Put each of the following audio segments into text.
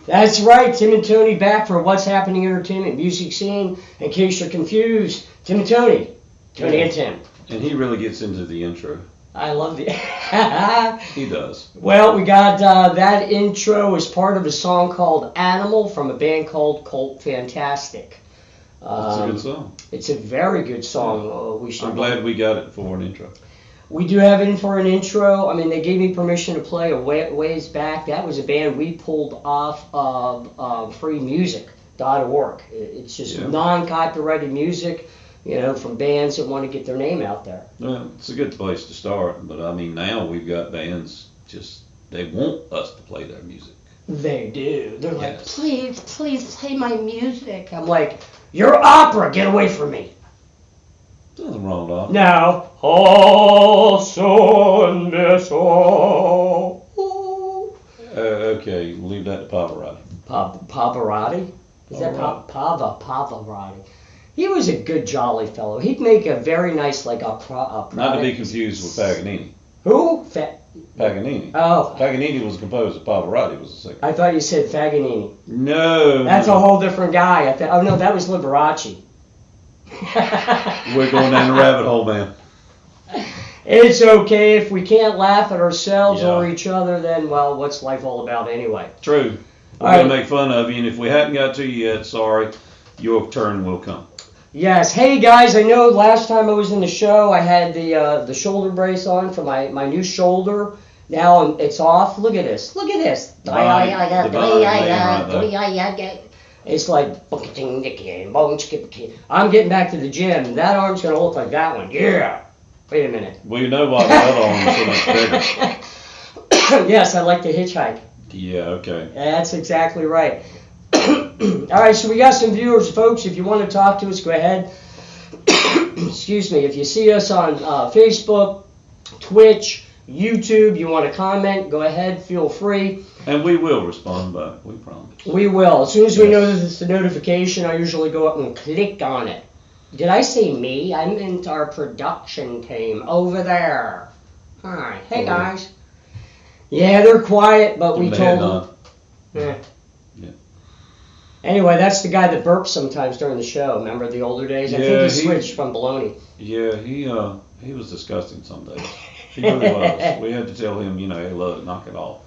That's right, Tim and Tony back for What's Happening Entertainment Music Scene. In case you're confused, Tim and Tony. Tony and Tim. And he really gets into the intro. I love the... He does. Well, we got that intro as part of a song called Animal from a band called Cult Fantastic. It's a good song. It's a very good song. I'm glad we got it for an intro. We do have it in for an intro. I mean, they gave me permission to play a ways back. That was a band we pulled off of freemusic.org. It's just non-copyrighted music, you know, from bands that want to get their name out there. Well, it's a good place to start, but I mean, now we've got bands they want us to play their music. They do. They're like, please play my music. I'm like, you're opera, get away from me. There's nothing wrong with that. Now, son beso. Okay, leave that to Pavarotti. Pavarotti? Is that Pavarotti? He was a good, jolly fellow. He'd make a very nice, like, a product. Not to be confused with Paganini. Who? Paganini. Oh. Paganini was a composer. Pavarotti was a singer. I thought you said Faganini. No. That's a whole different guy. Oh, no, that was Liberace. We're going down the rabbit hole, man. It's okay. If we can't laugh at ourselves or each other, then, well, what's life all about anyway? True. We're going to make fun of you, and if we hadn't got to you yet, sorry, your turn will come. Yes. Hey, guys, I know last time I was in the show, I had the shoulder brace on for my new shoulder. Now it's off. Look at this. Look at this. It's like, I'm getting back to the gym. That arm's going to look like that one. Yeah. Wait a minute. Well, you know why the other arm is so much bigger. Yes, I like to hitchhike. Yeah, okay. That's exactly right. All right, so we got some viewers, folks. If you want to talk to us, go ahead. Excuse me. If you see us on Facebook, Twitch, YouTube, you want to comment, go ahead, feel free. And we will respond back, we promise. We will. As soon as we know that it's a notification, I usually go up and click on it. Did I say me? I meant our production team over there. Hi. Hey, guys. Yeah, they're quiet, but we told them. Yeah. Anyway, that's the guy that burps sometimes during the show. Remember the older days? I think he switched from baloney. Yeah, he was disgusting some days. He really was. We had to tell him, hey, look, knock it off.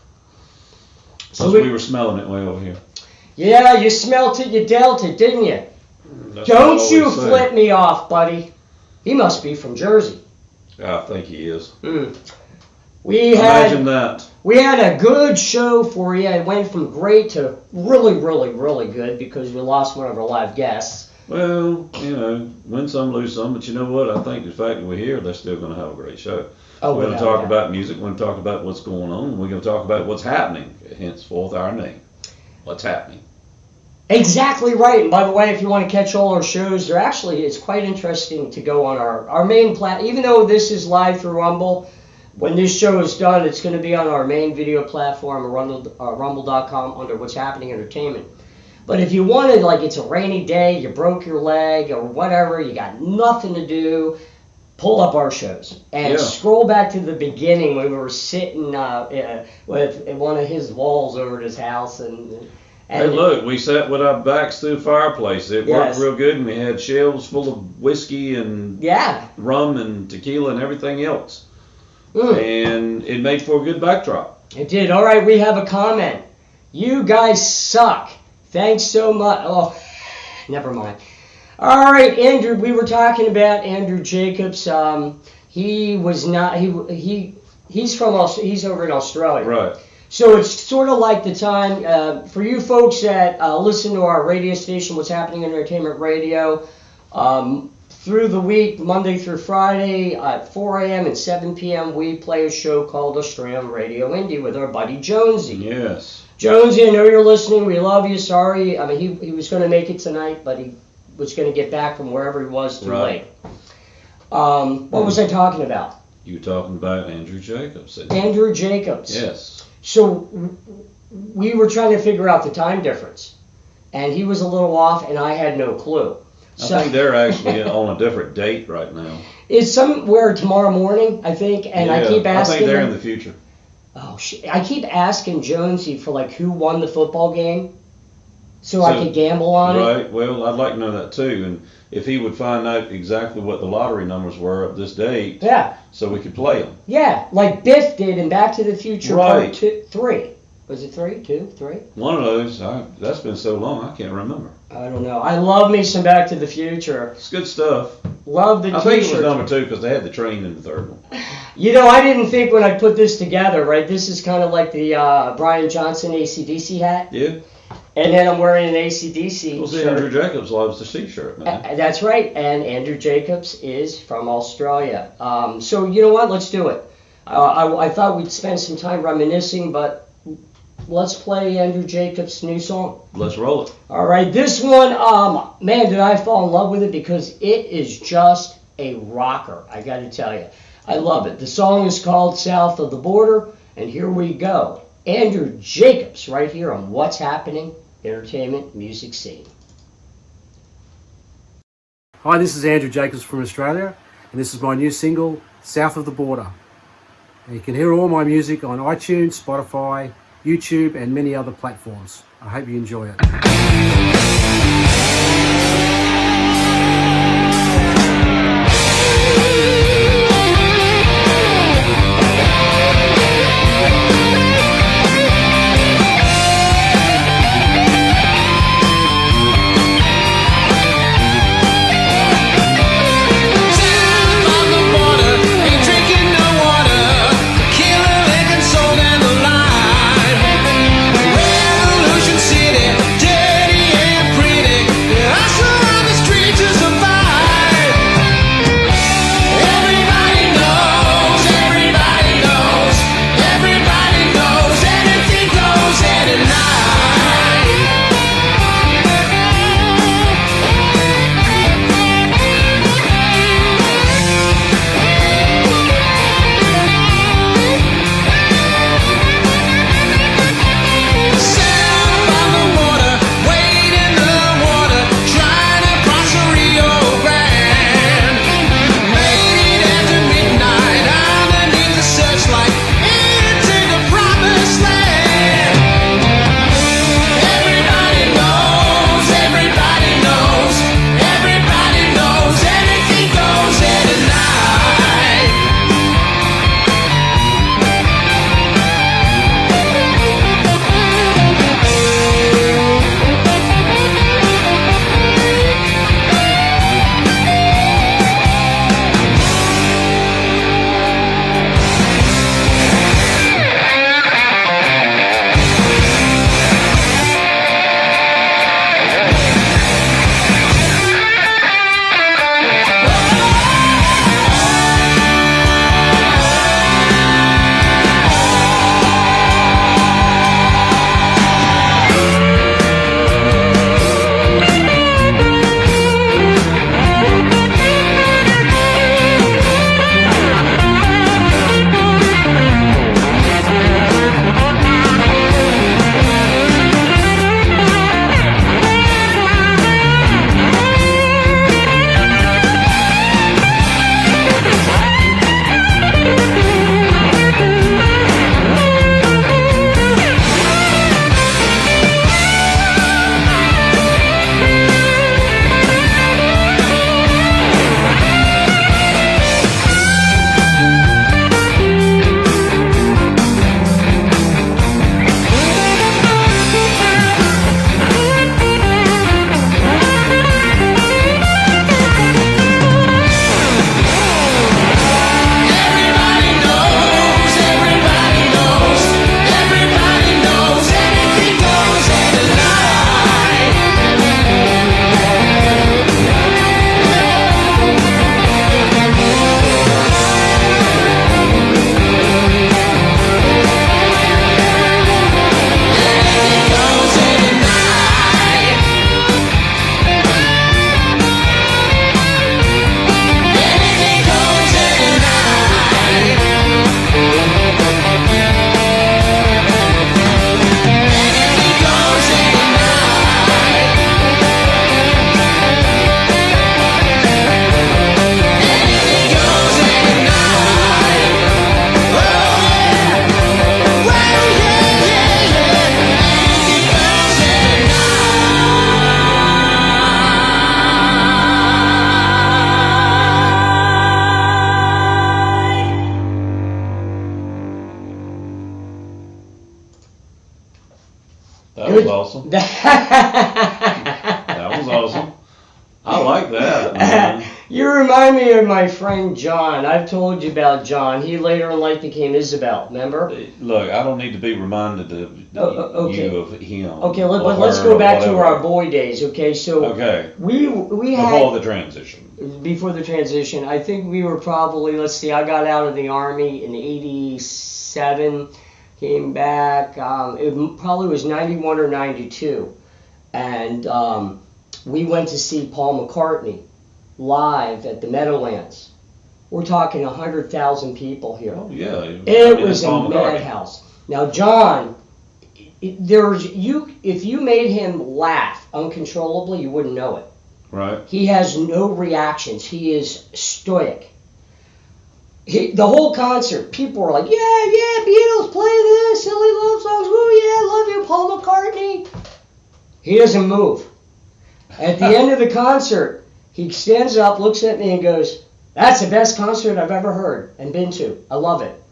So we were smelling it way over here. Yeah, you smelt it, you dealt it, didn't you? Don't you flip me off, buddy. He must be from Jersey. I think he is. Imagine that. We had a good show for you. It went from great to really, really, really good because we lost one of our live guests. Well, win some, lose some, but you know what? I think the fact that we're here, they're still going to have a great show. We're going to talk about music. We're going to talk about what's going on. We're going to talk about what's happening. Henceforth, our name. What's happening. Exactly right. And by the way, if you want to catch all our shows, it's quite interesting to go on our main platform. Even though this is live through Rumble, when this show is done, it's going to be on our main video platform, rumble.com, under What's Happening Entertainment. But if you wanted, like it's a rainy day, you broke your leg or whatever, you got nothing to do, pull up our shows and scroll back to the beginning when we were sitting with one of his walls over at his house. And hey, look, we sat with our backs to the fireplace. It worked real good, and we had shelves full of whiskey and rum and tequila and everything else. And it made for a good backdrop. It did. All right, we have a comment. You guys suck. Thanks so much. Oh, never mind. All right, Andrew. We were talking about Andrew Jacobs. He was not. He's over in Australia. Right. So it's sort of like the time for you folks that listen to our radio station, What's Happening Entertainment Radio. Through the week, Monday through Friday, at 4 a.m. and 7 p.m., we play a show called Australian Radio Indie with our buddy Jonesy. Yes. Jonesy, I know you're listening. We love you. Sorry. I mean, he was going to make it tonight, but he was going to get back from wherever he was too late. What was I talking about? You were talking about Andrew Jacobs. Andrew Jacobs. Yes. So we were trying to figure out the time difference, and he was a little off, and I had no clue. I think they're actually on a different date right now. It's somewhere tomorrow morning, I think, and I keep asking. I think they're in the future. Oh shit! I keep asking Jonesy for like who won the football game, so I could gamble on it. Right. Well, I'd like to know that too, and if he would find out exactly what the lottery numbers were of this date. Yeah. So we could play them. Yeah, like Biff did in Back to the Future Right. Part 3. Was it 3? 2? 3? One of those. That's been so long, I can't remember. I don't know. I love me some Back to the Future. It's good stuff. Love the I T-shirt. think it was number 2 because they had the train in the third one. You know, I didn't think when I put this together, right? This is kind of like the Brian Johnson AC/DC hat. Yeah. And then I'm wearing an AC/DC Well, see, shirt. Andrew Jacobs loves the T-shirt, man. That's right. And Andrew Jacobs is from Australia. So you know what? Let's do it. I thought we'd spend some time reminiscing, but let's play Andrew Jacobs' new song. Let's roll it. All right. This one, man, did I fall in love with it because it is just a rocker. I got to tell you. I love it. The song is called South of the Border, and here we go. Andrew Jacobs right here on What's Happening Entertainment Music Scene. Hi, this is Andrew Jacobs from Australia, and this is my new single, South of the Border. And you can hear all my music on iTunes, Spotify, YouTube, and many other platforms. I hope you enjoy it. Revolution City, dirty and pretty. That was awesome. That was awesome. I like that. You remind me of my friend John. I've told you about John. He later in life became Isabel, remember? Look, I don't need to be reminded of you of him. Okay, let's go back to our boy days, okay? So we had... Before the transition. Before the transition, I think we were probably, let's see, I got out of the Army in 87, came back, it probably was 91 or 92, and we went to see Paul McCartney live at the Meadowlands. We're talking 100,000 people here. Oh yeah, it was a madhouse. Now John, if you made him laugh uncontrollably, you wouldn't know it. Right. He has no reactions. He is stoic. The whole concert, people were like, yeah, Beatles, play this, silly love songs, woo, yeah, love you, Paul McCartney. He doesn't move. At the end of the concert, he stands up, looks at me, and goes, "That's the best concert I've ever heard and been to. I love it."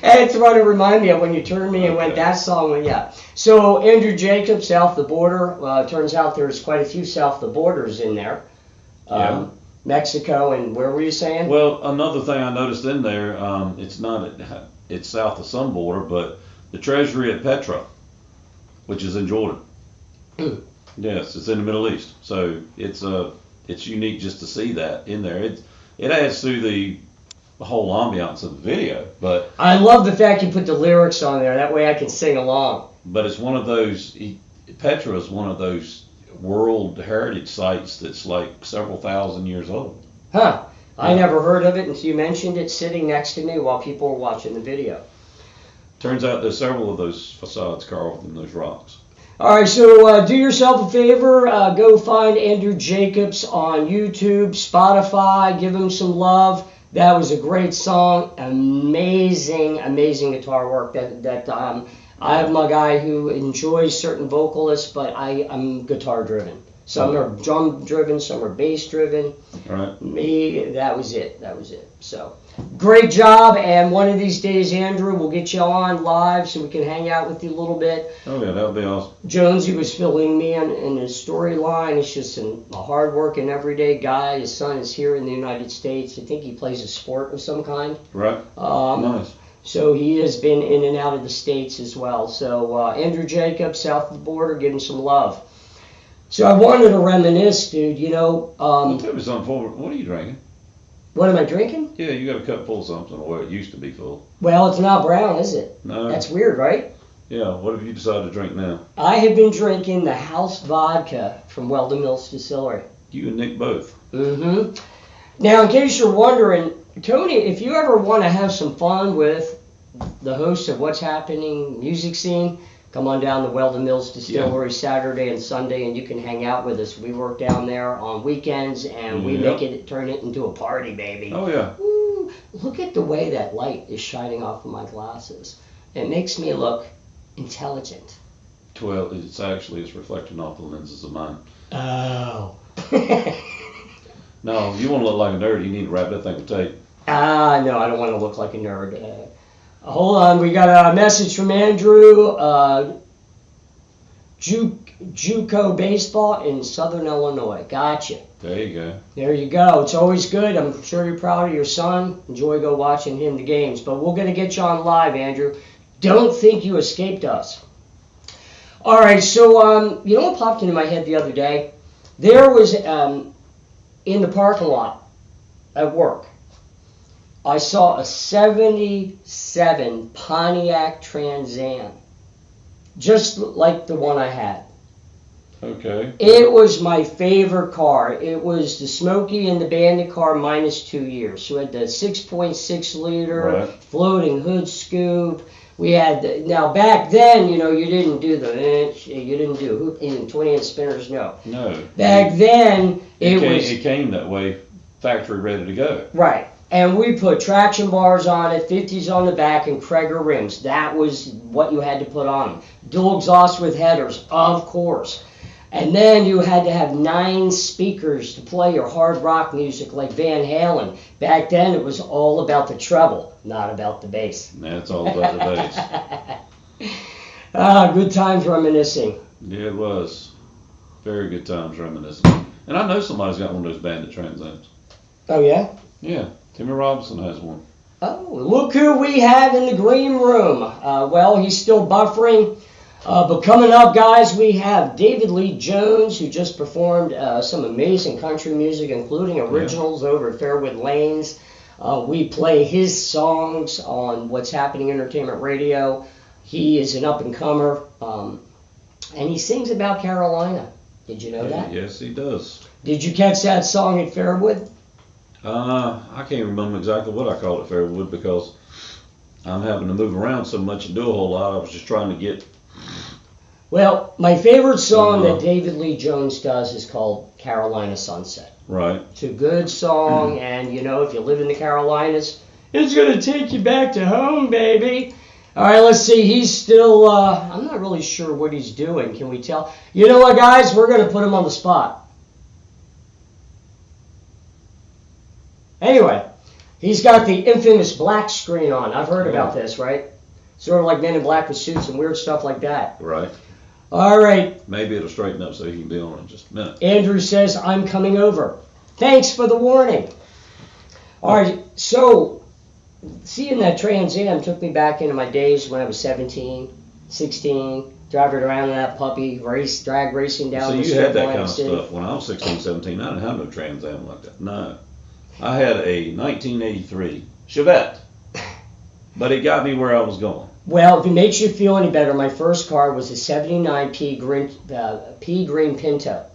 It's what to remind me of when you turned me and went, that song, yeah. So Andrew Jacobs, South the Border. Turns out there's quite a few South the Borders in there. Mexico, and where were you saying? Well, another thing I noticed in there, it's south of some border, but the Treasury at Petra, which is in Jordan. Yes, it's in the Middle East, so it's unique just to see that in there. It adds to the whole ambiance of the video, but I love the fact you put the lyrics on there. That way I can sing along. But it's one of those. Petra is one of those World Heritage sites that's like several thousand years old. Huh? I never heard of it until you mentioned it sitting next to me while people were watching the video. Turns out there's several of those facades carved in those rocks. All right, so do yourself a favor. Go find Andrew Jacobs on YouTube, Spotify. Give him some love. That was a great song. Amazing guitar work. I'm a guy who enjoys certain vocalists, but I'm guitar driven. Some are drum driven, some are bass driven. Right. Me, that was it. So, great job, and one of these days, Andrew, we'll get you on live so we can hang out with you a little bit. Oh yeah, that would be awesome. Jonesy was filling me in his storyline. He's just a hard-working, everyday guy. His son is here in the United States. I think he plays a sport of some kind. Right. Nice. So he has been in and out of the States as well. So Andrew Jacobs, South of the Border, give him some love. So I wanted to reminisce, dude, Well, tell me something for what are you drinking? What am I drinking? Yeah, you got a cup full of something where it used to be full. Well, it's not brown, is it? No. That's weird, right? Yeah, what have you decided to drink now? I have been drinking the house vodka from Weldon Mills Distillery. You and Nick both. Mm-hmm. Now, in case you're wondering, Tony, if you ever want to have some fun with the host of What's Happening music scene, come on down to Weldon Mills Distillery Saturday and Sunday, and you can hang out with us. We work down there on weekends, and we turn it into a party, baby. Oh, yeah. Ooh, look at the way that light is shining off of my glasses. It makes me look intelligent. Well, it's reflecting off the lenses of mine. Oh. No, if you want to look like a nerd, you need to wrap that thing with tape. No, I don't want to look like a nerd. Hold on, we got a message from Andrew. JUCO baseball in Southern Illinois. Gotcha. There you go. There you go. It's always good. I'm sure you're proud of your son. Enjoy watching him the games. But we're going to get you on live, Andrew. Don't think you escaped us. All right, so you know what popped into my head the other day? There was in the parking lot at work, I saw a 77 Pontiac Trans Am, just like the one I had. Okay. It was my favorite car. It was the Smokey and the Bandit car minus 2 years. So it had the 6.6 liter floating hood scoop. We had now back then, you didn't do you didn't do 20-inch spinners, no. No. Back then it came that way, factory ready to go. Right. And we put traction bars on it, 50s on the back, and Krager rims. That was what you had to put on them. Dual exhaust with headers, of course. And then you had to have 9 speakers to play your hard rock music like Van Halen. Back then it was all about the treble, not about the bass. That's all about the bass. Good times reminiscing. Yeah, it was. Very good times reminiscing. And I know somebody's got one of those Bandit Trans Ams. Oh, yeah? Yeah, Timmy Robinson has one. Oh, look who we have in the green room. Well, he's still buffering. But coming up, guys, we have David Lee Jones, who just performed some amazing country music, including originals over at Fairwood Lanes. We play his songs on What's Happening Entertainment Radio. He is an up-and-comer, and he sings about Carolina. Did you know that? Yes, he does. Did you catch that song at Fairwood? I can't remember exactly what I called it Fairwood because I'm having to move around so much and do a whole lot. I was just trying to get... Well, my favorite song that David Lee Jones does is called Carolina Sunset. Right. It's a good song, and, you know, if you live in the Carolinas, it's going to take you back to home, baby. All right, let's see. He's still, I'm not really sure what he's doing. Can we tell? You know what, guys? We're going to put him on the spot. Anyway, he's got the infamous black screen on. I've heard about this, right? Sort of like Men in Black with suits and weird stuff like that. Right. All right. Maybe it'll straighten up so he can be on in just a minute. Andrew says, I'm coming over. Thanks for the warning. All right, so seeing that Trans Am took me back into my days when I was 17, 16, driving around in that puppy, drag racing down the street. So you had that kind of City. stuff. When I was 16, 17, I didn't have no Trans Am like that. No. I had a 1983 Chevette, but it got me where I was going. Well, if it makes you feel any better, my first car was a 79 pea green Pinto.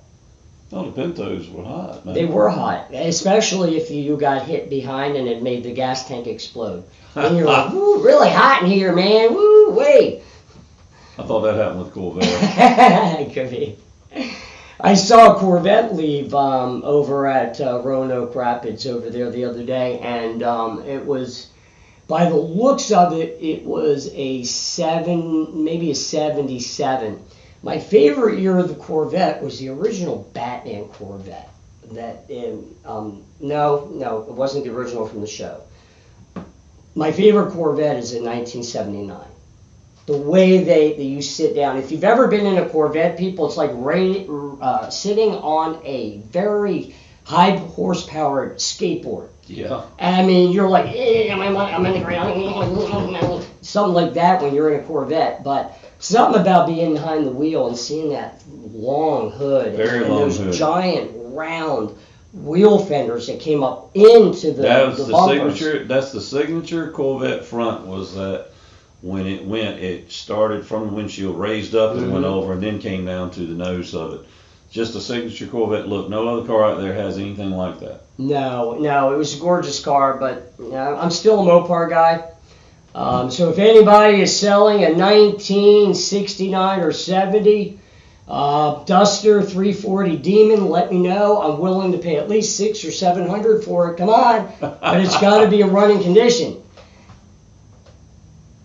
Oh, the Pintos were hot, man. They were hot, especially if you got hit behind and it made the gas tank explode. And you're like, woo, really hot in here, man. Woo, wait. I thought that happened with Corvette. It could be. I saw a Corvette leave over at Roanoke Rapids over there the other day, and it was... By the looks of it, it was maybe a 77. My favorite year of the Corvette was the original Batman Corvette. No, it wasn't the original from the show. My favorite Corvette is in 1979. The way that you sit down. If you've ever been in a Corvette, people, it's like sitting on a very high horsepower skateboard. Yeah. I mean, you're like, I'm in the ground, something like that when you're in a Corvette. But something about being behind the wheel and seeing that long hood and those giant round wheel fenders that came up into the bumpers. That's the signature Corvette front. Was that when it started from the windshield, raised up and went over, and then came down to the nose of it. Just a signature Corvette look. No other car out there has anything like that. No, it was a gorgeous car, but I'm still a Mopar guy. So if anybody is selling a 1969 or 70 Duster 340 Demon, let me know. I'm willing to pay at least $600 or $700 for it. Come on, but it's got to be in running condition.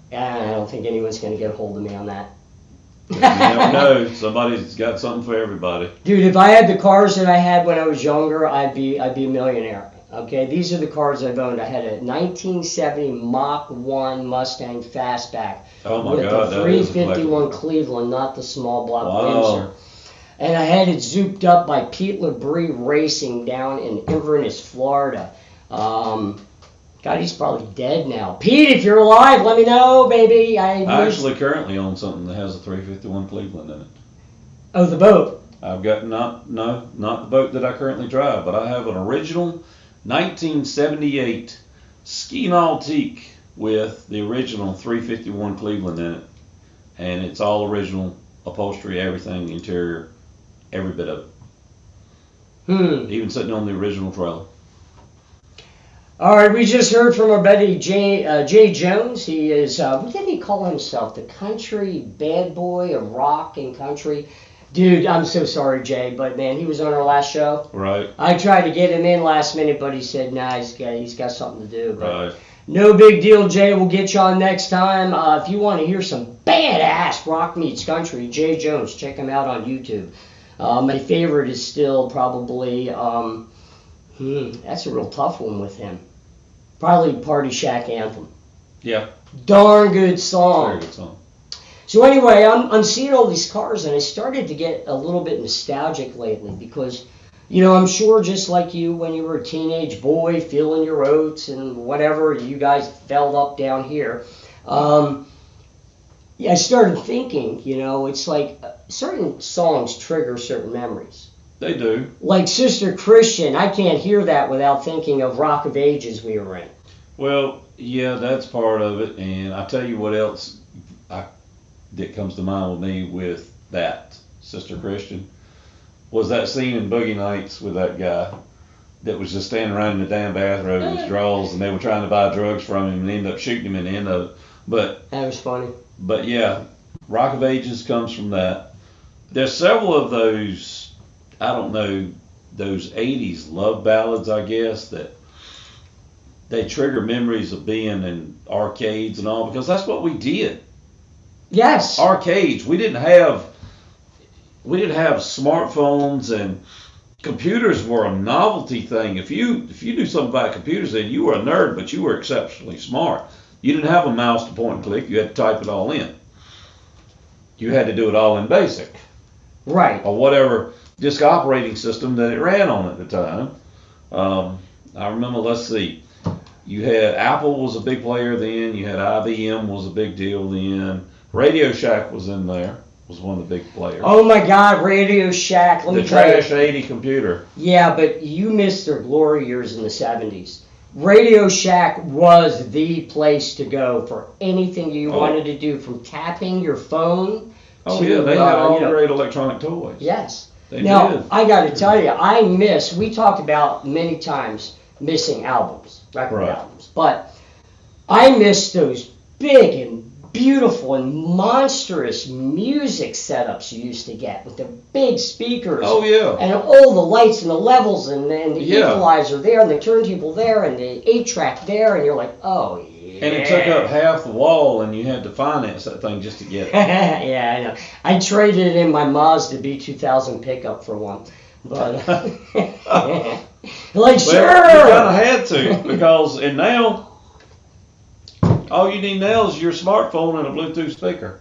I don't think anyone's going to get a hold of me on that. You never know. Somebody's got something for everybody. Dude, if I had the cars that I had when I was younger, I'd be a millionaire. Okay, these are the cars I've owned. I had a 1970 Mach 1 Mustang Fastback. Oh my with God, the 351 Cleveland, not the small block Windsor. And I had it zooped up by Pete Labrie Racing down in Inverness, Florida. God, he's probably dead now. Pete, if you're alive, let me know, baby. I actually currently own something that has a 351 Cleveland in it. Oh, the boat. I've got not the boat that I currently drive, but I have an original 1978 Ski Nautique with the original 351 Cleveland in it, and it's all original upholstery, everything, interior, every bit of it. Even sitting on the original trailer. All right, we just heard from our buddy Jay Jones. He is, what did he call himself? The country bad boy of rock and country. Dude, I'm so sorry, Jay, but man, he was on our last show. Right. I tried to get him in last minute, but he said, nah, he's got something to do. But right. No big deal, Jay. We'll get you on next time. If you want to hear some badass rock meets country, Jay Jones, check him out on YouTube. My favorite is still probably, that's a real tough one with him. Probably Party Shack Anthem. Yeah. Darn good song. Very good song. So anyway, I'm seeing all these cars, and I started to get a little bit nostalgic lately because, I'm sure just like you, when you were a teenage boy, feeling your oats and whatever, you guys felled up down here. I started thinking, it's like certain songs trigger certain memories. They do. Like Sister Christian, I can't hear that without thinking of Rock of Ages we were in. Well, yeah, that's part of it, and I tell you what else that comes to mind with me with that Sister Christian was that scene in Boogie Nights with that guy that was just standing around in the damn bathroom in his drawers, and they were trying to buy drugs from him and ended up shooting him in the end of it. But that was funny. But yeah, Rock of Ages comes from that. There's several of those, I don't know, those 80s love ballads, I guess, that they trigger memories of being in arcades and all, because that's what we did. Yes. Arcades. We didn't have smartphones, and computers were a novelty thing. If you knew something about computers, then you were a nerd, but you were exceptionally smart. You didn't have a mouse to point and click. You had to type it all in. You had to do it all in BASIC. Right. Or whatever disk operating system that it ran on at the time. I remember, let's see, you had Apple was a big player then. You had IBM was a big deal then. Radio Shack was in there. Was one of the big players. Oh my God, Radio Shack. The Trash 80 computer. Yeah, but you missed their glory years in the 70s. Radio Shack was the place to go for anything you wanted to do, from tapping your phone to... yeah, they had all great electronic toys. Yes. They now, did. I got to tell you, we talked about many times missing albums, record albums, but I miss those big and beautiful and monstrous music setups you used to get with the big speakers. Oh, yeah. And all the lights and the levels and the equalizer there and the turntable there and the 8-track there, and you're like, oh, yeah. And it took up half the wall, and you had to finance that thing just to get it. Yeah, I know. I traded in my Mazda B2000 pickup for one. But, like, sure. Well, you kind of had to, because, and now, all you need now is your smartphone and a Bluetooth speaker.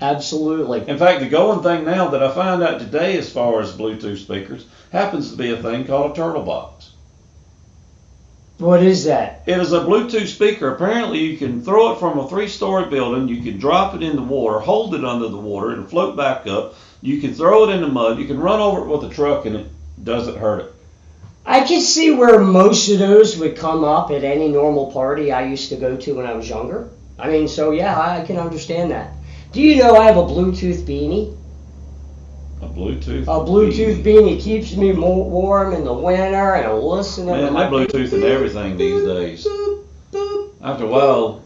Absolutely. In fact, the going thing now that I found out today as far as Bluetooth speakers happens to be a thing called a turtle box. What is that? It is a Bluetooth speaker. Apparently, you can throw it from a 3-story building. You can drop it in the water, hold it under the water, it'll float back up. You can throw it in the mud. You can run over it with a truck, and it doesn't hurt it. I can see where most of those would come up at any normal party I used to go to when I was younger. I mean, so yeah, I can understand that. Do you know I have a Bluetooth beanie? A Bluetooth? A Bluetooth beanie keeps me more warm in the winter, and I listen to Man, they Bluetooth and everything these days. After a while,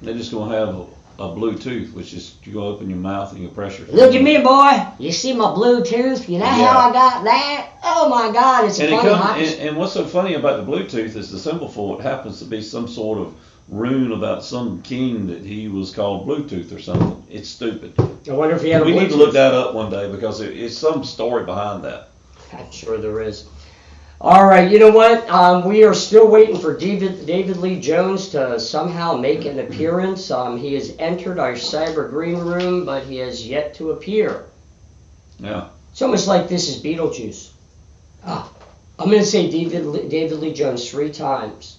they're just going to have a Bluetooth, which is you go open your mouth and you press your... Look at me, boy. You see my Bluetooth? You know how I got that? Oh, my God. It's and what's so funny about the Bluetooth is the symbol for it happens to be some sort of rune about some king that he was called Bluetooth or something. It's stupid. I wonder if he had a Bluetooth. We need to look that up one day, because it's some story behind that. I'm sure there is. All right, you know what? We are still waiting for David Lee Jones to somehow make an appearance. He has entered our cyber green room, but he has yet to appear. Yeah. It's almost like this is Beetlejuice. I'm going to say David Lee Jones 3 times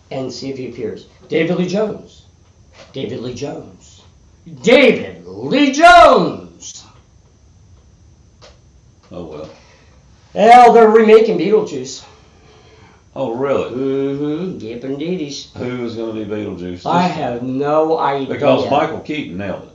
and see if he appears. David Lee Jones. David Lee Jones. David Lee Jones. Oh, well. Well, they're remaking Beetlejuice. Oh, really? Mm-hmm. Yep, indeedies. Who is going to be Beetlejuice? I have no idea. Because Michael Keaton nailed it.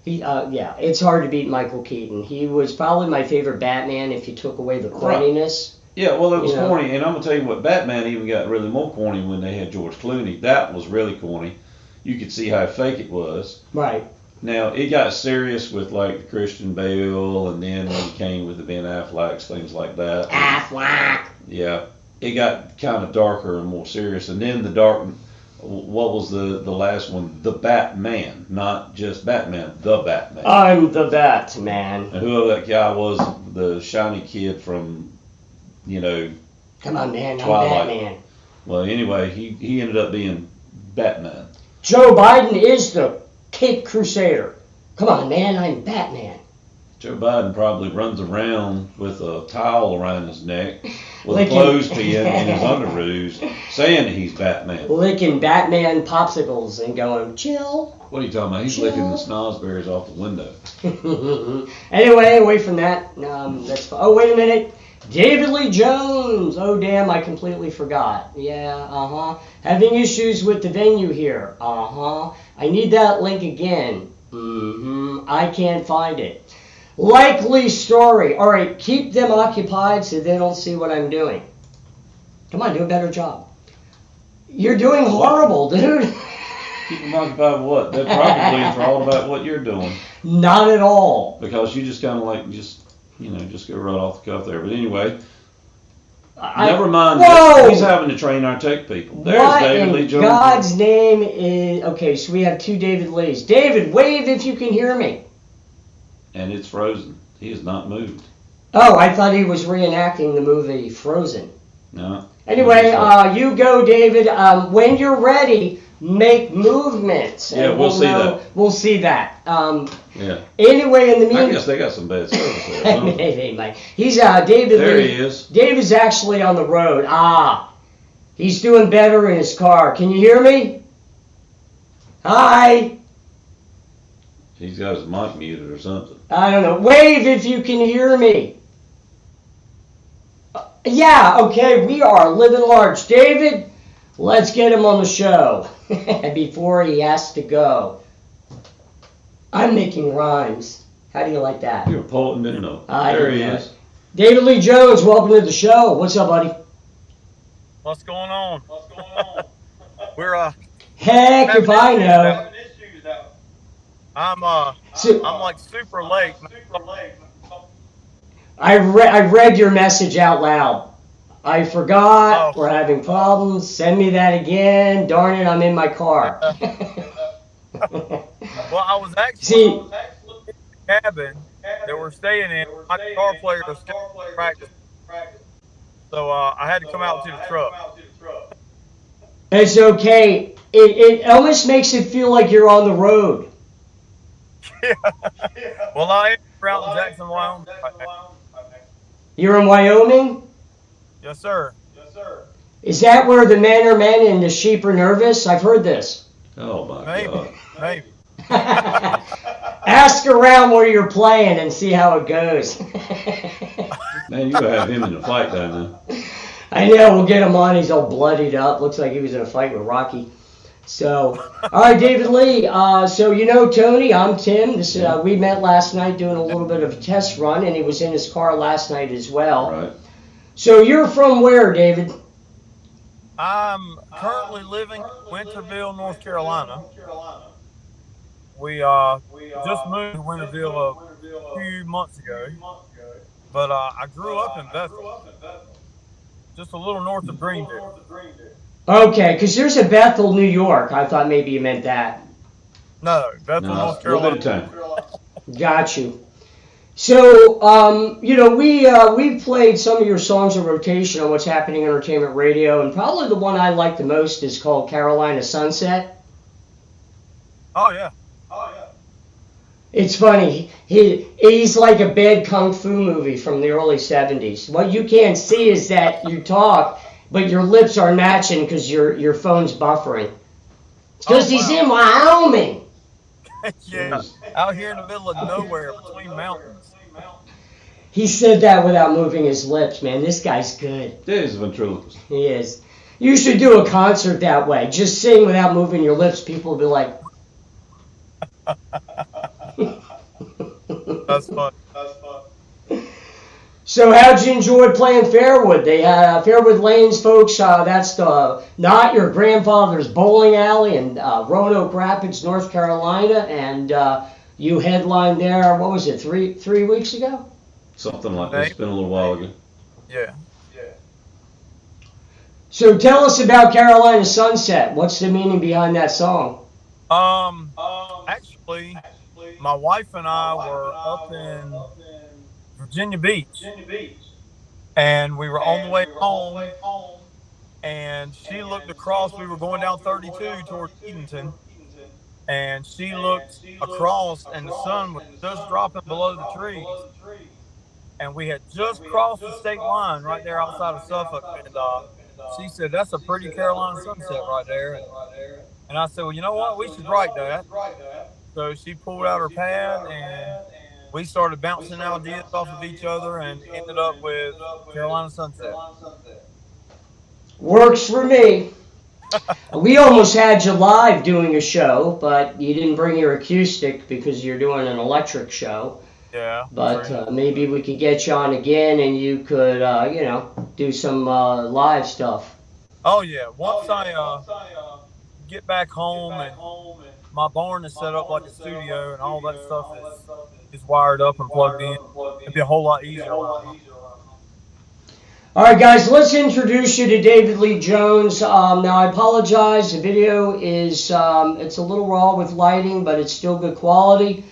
Yeah, it's hard to beat Michael Keaton. He was probably my favorite Batman if you took away the corniness. Yeah, well, it was corny. And I'm going to tell you what, Batman even got really more corny when they had George Clooney. That was really corny. You could see how fake it was. Right. Now, it got serious with, like, Christian Bale, and then when it came with the Ben Afflecks, things like that. Affleck! Yeah. It got kind of darker and more serious. And then what was the last one? The Batman. Not just Batman, the Batman. I'm the Batman. And whoever that guy was, the shiny kid from, Come on, man, Twilight. I'm Batman. Well, anyway, he ended up being Batman. Joe Biden is the Cape Crusader. Come on, man, I'm Batman. Joe Biden probably runs around with a towel around his neck with a clothespin in his underoos saying that he's Batman. Licking Batman popsicles and going, chill. What are you talking about? He's licking the snozberries off the window. Anyway, away from that. That's fine. Oh, wait a minute. David Lee Jones. Oh, damn, I completely forgot. Yeah, Having issues with the venue here. I need that link again. I can't find it. Likely story. All right, keep them occupied so they don't see what I'm doing. Come on, do a better job. You're doing horrible, dude. Keep them occupied with what? They're probably enthralled about what you're doing. Not at all. Because you just kind of like, just go right off the cuff there. But anyway, never mind. Whoa! He's having to train our tech people. There's David Lee Jones. God's name is... Okay, so we have two David Lees. David, wave if you can hear me. And it's frozen. He has not moved. Oh, I thought he was reenacting the movie Frozen. No. Anyway, you go, David. When you're ready, make movements. Yeah, we'll see that. We'll see that. Yeah. Anyway, in the meantime... I guess they got some bad service there. He's David there Lee. He is. David's actually on the road. He's doing better in his car. Can you hear me? Hi. He's got his mic muted or something. I don't know. Wave if you can hear me. Yeah, okay, we are living large. David, let's get him on the show before he has to go. I'm making rhymes. How do you like that? You're a poet and didn't know. There he is. David Lee Jones, welcome to the show. What's up, buddy? What's going on? We're Heck if I know. I'm like super late. I read your message out loud. I forgot. We're having problems. Send me that again. Darn it, I'm in my car. Well, I was actually in the cabin that we're staying in. My guitar player was practice. So I had to come out to the truck. It's okay. It almost makes it feel like you're on the road. Yeah. Well, I am around in Jackson, Wyoming. You're in Wyoming? Yes, sir. Is that where the men are men and the sheep are nervous? I've heard this. Oh, my God. Maybe. Ask around where you're playing and see how it goes. Man, you gotta have him in a fight down there. I know, we'll get him on. He's all bloodied up. Looks like he was in a fight with Rocky. So, all right, David Lee. So you know Tony, I'm Tim. We met last night doing a little bit of a test run, and he was in his car last night as well. Right. So you're from where, David? I'm currently living in Winterville, North Carolina. We just moved to Winterville a few months ago, but I grew up in Bethel, just a little north of Greenville. Okay, because there's a Bethel, New York. I thought maybe you meant that. No, Bethel, North Carolina. Got you. So, we played some of your songs in rotation on What's Happening Entertainment Radio, and probably the one I like the most is called Carolina Sunset. Oh, yeah. It's funny. He's like a bad kung fu movie from the early 70s. What you can't see is that you talk, but your lips are matching because your phone's buffering. It's because he's in Wyoming. Yeah, out here in the middle of nowhere between mountains. He said that without moving his lips, man. This guy's good. Yeah, he's a ventriloquist. He is. You should do a concert that way. Just sing without moving your lips. People will be like... That's fun. So how'd you enjoy playing Fairwood? They had Fairwood Lanes, folks. That's not your grandfather's bowling alley in Roanoke Rapids, North Carolina, and you headlined there. What was it? Three weeks ago? Something like that. It's been a little while ago. Yeah. So tell us about Carolina Sunset. What's the meaning behind that song? Actually, my wife and I were up in Virginia Beach, and we were on the way home, and she looked across. We were going down 32 towards Edenton, and she looked across, and the sun was just dropping below the trees, and we had just crossed the state line right there outside of Suffolk, and she said, "That's a pretty Carolina sunset right there," and I said, "Well, you know what? We should write that." So she pulled out her pad, and we started bouncing ideas off of each other, and ended up with Carolina Sunset. Works for me. We almost had you live doing a show, but you didn't bring your acoustic because you're doing an electric show. Yeah. But maybe we could get you on again, and you could, do some live stuff. Oh yeah. Once I get back home and my barn is set up like a studio, and all that stuff is wired up and plugged in, it'd be a whole lot easier. All right, guys, let's introduce you to David Lee Jones. Now, I apologize. The video is it's a little raw with lighting, but it's still good quality.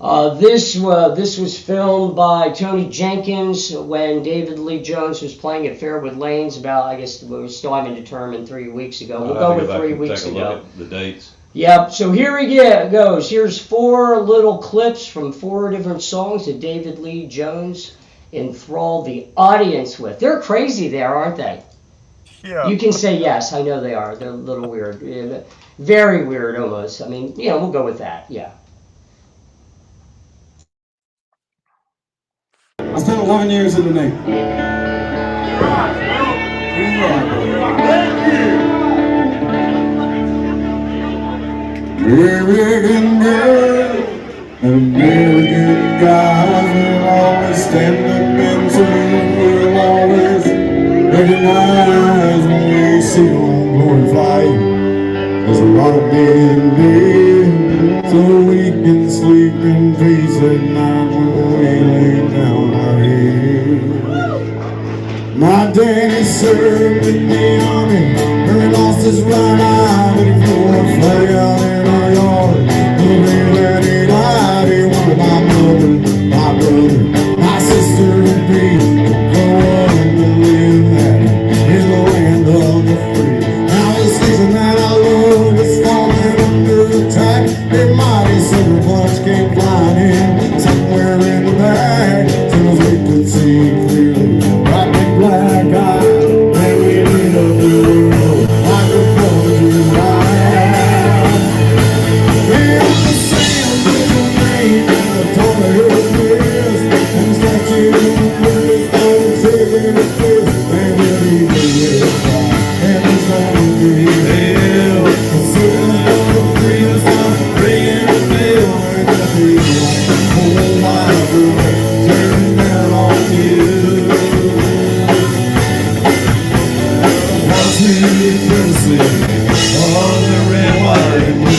This was filmed by Tony Jenkins when David Lee Jones was playing at Fairwood Lanes about, I guess, we still haven't determined 3 weeks ago. We'll go with 3 weeks ago. Look at the dates. Yep, so here he goes. Here's 4 little clips from 4 different songs that David Lee Jones enthralled the audience with. They're crazy there, aren't they? Yeah. You can say yes. I know they are. They're a little weird. Very weird almost. I mean, we'll go with that. Yeah. I spent 11 years in the Navy. American girl, American guys will always stand up and salute. We'll always recognize when we see one glory flight. There's a lot of dead men, so we can sleep in peace at night when we lay down our head. My daddy served in the army, where he lost his right eye, but he flew a flag out in our yard. The day that he died, he wanted my mother, my brother, my sister, and me to go on to live happy in the land of the free. Now the season that I love is falling under attack. That mighty silver punch came flying in somewhere in the back, soon as we could see clearly. Right big black eye, and we need a blue road like a poetry's eye. We are the same little name, and I told her it was this, and the statue with his own taking his place, and we'll be here, and it's gonna be hell. The city's gonna free us up, bringing the mail, and it'll be like a whole wide world turning down on you. Once we get closer, all the red, white, and blue.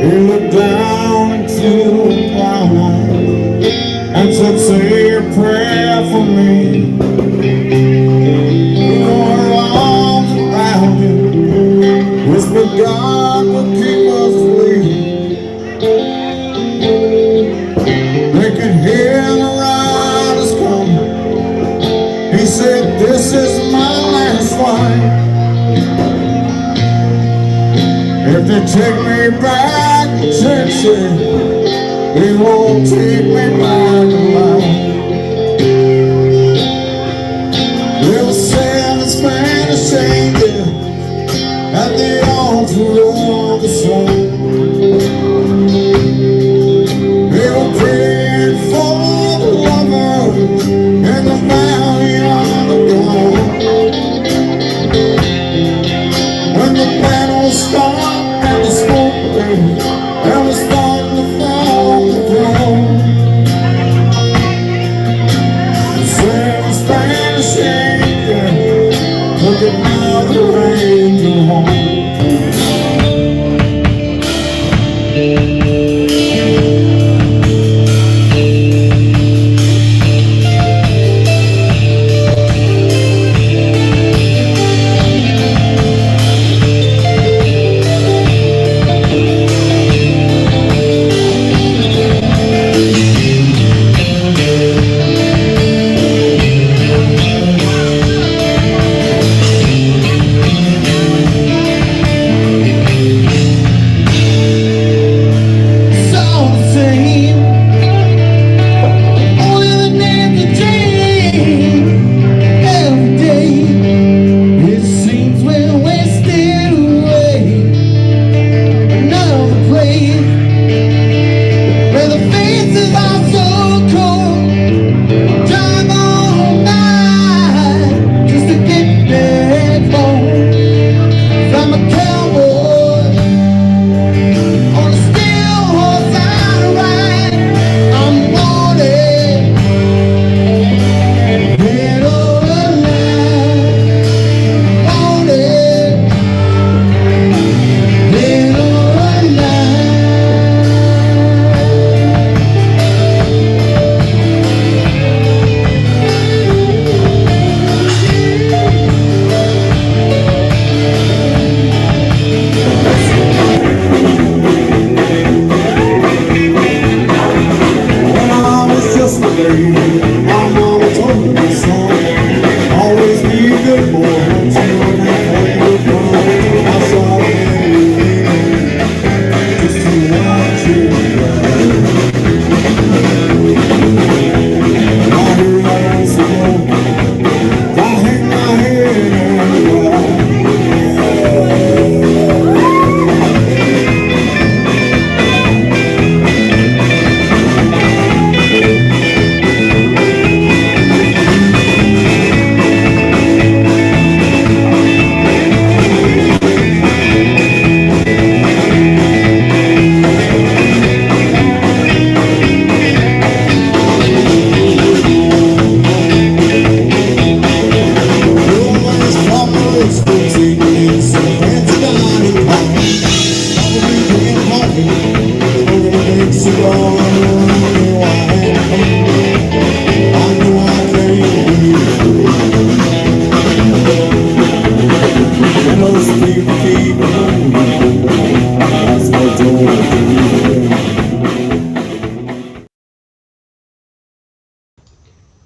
He looked down into the twilight and said, "Say a prayer for me." Threw her arms around him, whispered, "God will keep us free." They could hear the riders coming. He said, "This is my last life. If they take me back to Texas, they won't take me back alive." There were 7 Spanish angels at the altar of the soul. They were praying for the lover in the valley of the gold. When the battle stopped and the smoke raised, and was starting to fall the throne. The 7 Spanish angels took another angel home.